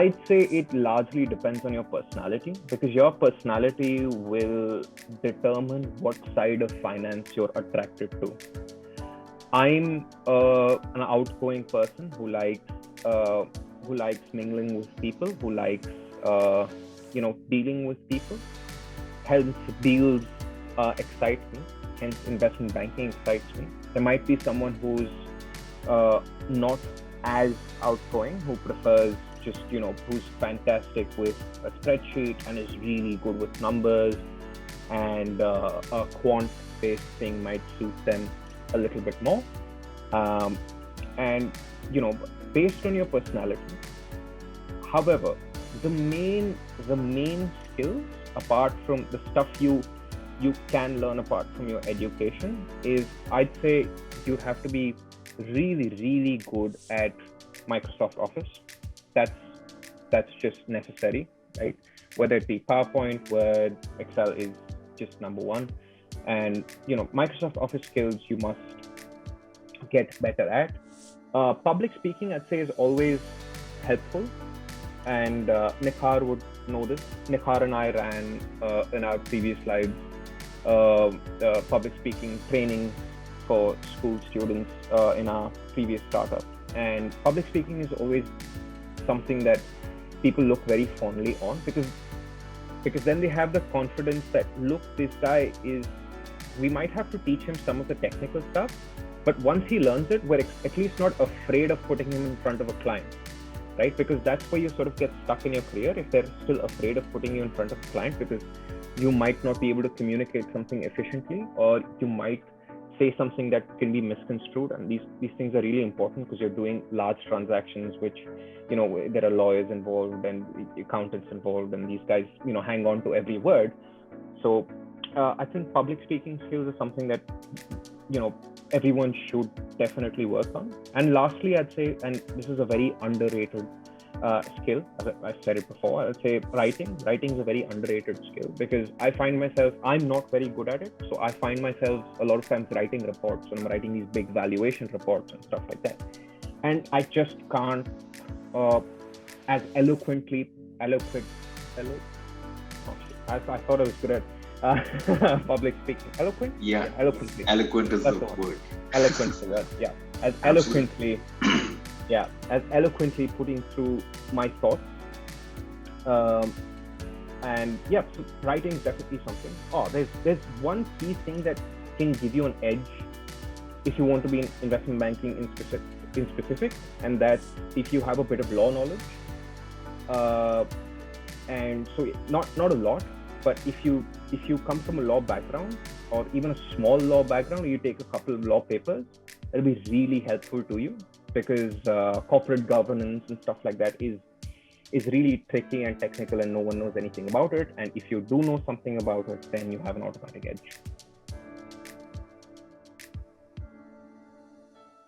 I'd say it largely depends on your personality, because your personality will determine what side of finance you're attracted to. I'm an outgoing person who likes mingling with people, who likes dealing with people. Hence, deals excite me. Hence, investment banking excites me. There might be someone who's not as outgoing, who prefers who's fantastic with a spreadsheet and is really good with numbers, and a quant-based thing might suit them a little bit more. And based on your personality. However, the main skills, apart from the stuff you can learn apart from your education, is I'd say you have to be really, really good at Microsoft Office. That's just necessary, right? Whether it be PowerPoint, Word, Excel is just number one. And Microsoft Office skills you must get better at. Public speaking, I'd say, is always helpful. And Nikhar would know this. Nikhar and I ran in our previous lives public speaking training for school students in our previous startup. And public speaking is always something that people look very fondly on, because then they have the confidence that, look, this guy we might have to teach him some of the technical stuff, but once he learns it, we're at least not afraid of putting him in front of a client, right? Because that's where you sort of get stuck in your career, if they're still afraid of putting you in front of a client, because you might not be able to communicate something efficiently, or you might say something that can be misconstrued. And these things are really important, because you're doing large transactions, which there are lawyers involved and accountants involved, and these guys hang on to every word. So I think public speaking skills is something that everyone should definitely work on. And lastly, I'd say, and this is a very underrated skill, as I said it before, I'd say writing is a very underrated skill, because I find myself, I'm not very good at it. So I find myself a lot of times writing reports, when I'm writing these big valuation reports and stuff like that, and I just can't as eloquently I thought I was good at public speaking. Eloquent? Yeah, eloquently. Eloquent is the word. Eloquent is the word, yeah. As eloquently putting through my thoughts. And yeah, so writing is definitely something. There's one key thing that can give you an edge if you want to be in investment banking in specific, and that's if you have a bit of law knowledge. And so not a lot, but if you come from a law background, or even a small law background, or you take a couple of law papers, it'll be really helpful to you, because corporate governance and stuff like that is really tricky and technical, and no one knows anything about it. And if you do know something about it, then you have an automatic edge.